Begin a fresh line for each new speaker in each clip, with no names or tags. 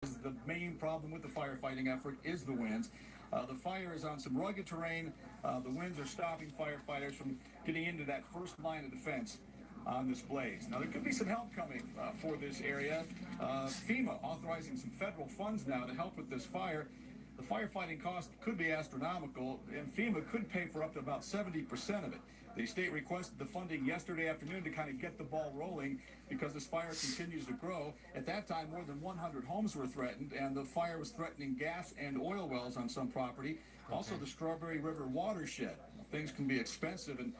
The main problem with the firefighting effort is the winds. The fire is on some rugged terrain. The winds are stopping firefighters from getting into that first line of defense on this blaze. Now, there could be some help coming for this area. FEMA authorizing some federal funds now to help with this fire. The firefighting cost could be astronomical, and FEMA could pay for up to about 70% of it. The state requested the funding yesterday afternoon to kind of get the ball rolling because this fire continues to grow. At that time, more than 100 homes were threatened, and the fire was threatening gas and oil wells on some property. Also, the Strawberry River watershed. Things can be expensive, and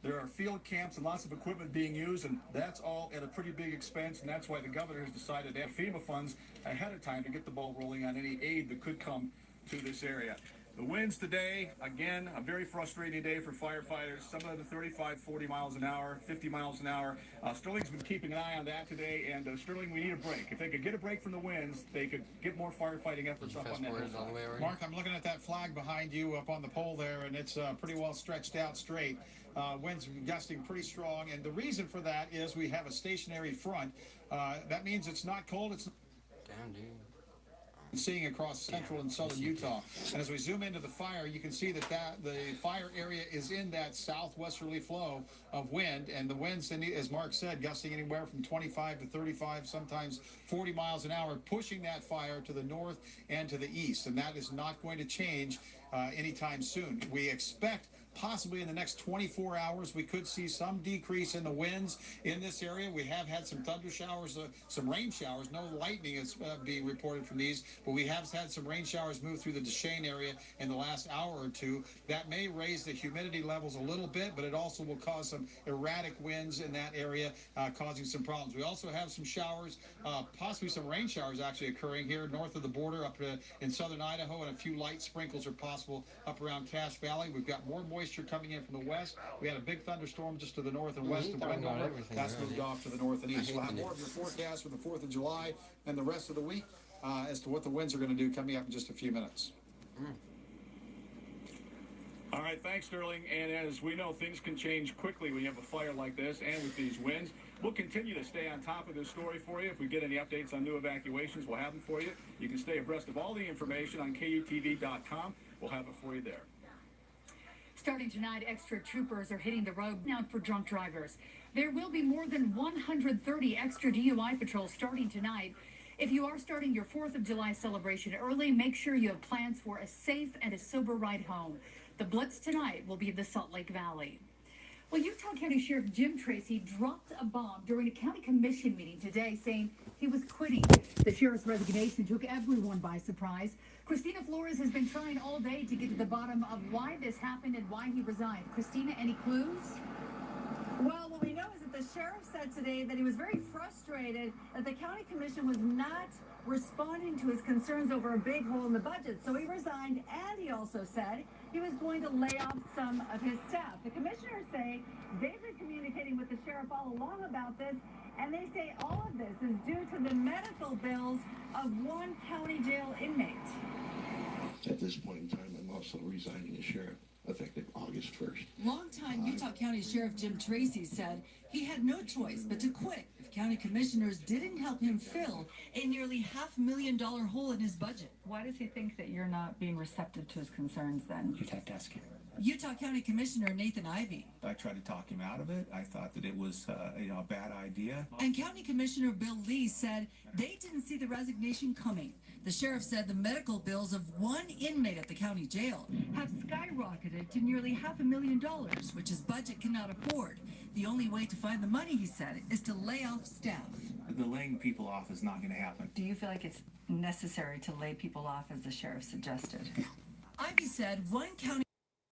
there are field camps and lots of equipment being used, and that's all at a pretty big expense, and that's why the governor has decided to have FEMA funds ahead of time to get the ball rolling on any aid that could come to this area. The winds today, again, a very frustrating day for firefighters. Some of the 35, 40 miles an hour, 50 miles an hour. Sterling's been keeping an eye on that today, and Sterling, we need a break. If they could get a break from the winds, they could get more firefighting efforts up on that hillside.
Mark, I'm looking at that flag behind you up on the pole there, and it's pretty well stretched out straight. Winds gusting pretty strong, and the reason for that is we have a stationary front. That means it's not cold. It's
Damn, dude.
Seeing across central and southern Utah. And as we zoom into the fire, you can see that the fire area is in that southwesterly flow of wind, and the winds, as Mark said, gusting anywhere from 25 to 35, sometimes 40 miles an hour, pushing that fire to the north and to the east, and that is not going to change anytime soon. We expect possibly in the next 24 hours, we could see some decrease in the winds in this area. We have had some thunder showers, some rain showers. No lightning is being reported from these, but we have had some rain showers move through the Duchesne area in the last hour or two. That may raise the humidity levels a little bit, but it also will cause some erratic winds in that area, causing some problems. We also have some showers, possibly some rain showers actually occurring here north of the border up in southern Idaho, and a few light sprinkles are possible up around Cache Valley. We've got more moisture coming in from the west. We had a big thunderstorm just to the north and west of Wendover. That's moved off to the north and east. We'll have more of your forecast for the 4th of July and the rest of the week as to what the winds are going to do coming up in just a few minutes.
All right, thanks, Sterling. And as we know, things can change quickly when you have a fire like this and with these winds. We'll continue to stay on top of this story for you. If we get any updates on new evacuations, we'll have them for you. You can stay abreast of all the information on KUTV.com. We'll have it for you there.
Starting tonight, extra troopers are hitting the road now for drunk drivers. There will be more than 130 extra DUI patrols starting tonight. If you are starting your 4th of July celebration early, make sure you have plans for a safe and a sober ride home. The blitz tonight will be in the Salt Lake Valley. Well, Utah County Sheriff Jim Tracy dropped a bomb during a county commission meeting today, saying he was quitting. The sheriff's resignation took everyone by surprise. Christina Flores has been trying all day to get to the bottom of why this happened and why he resigned. Christina, any clues?
Well, what we know is that the sheriff said today that he was very frustrated that the county commission was not responding to his concerns over a big hole in the budget. So he resigned, and he also said he was going to lay off some of his staff. The commissioners say they've been communicating with the sheriff all along about this, and they say all of this is due to the medical bills of one county jail inmate.
At this point in time, I'm also resigning as sheriff, effective August 1st.
Longtime Utah County Sheriff Jim Tracy said he had no choice but to quit if county commissioners didn't help him fill a nearly $500,000 hole in his budget.
Why does he think that you're not being receptive to his concerns then?
You'd have to ask him.
Utah County Commissioner Nathan Ivey.
I tried to talk him out of it. I thought that it was a bad idea.
And County Commissioner Bill Lee said they didn't see the resignation coming. The sheriff said the medical bills of one inmate at the county jail have skyrocketed to nearly $500,000, which his budget cannot afford. The only way to find the money, he said, is to lay off staff.
The laying people off is not going to happen.
Do you feel like it's necessary to lay people off as the sheriff suggested?
Ivey said one county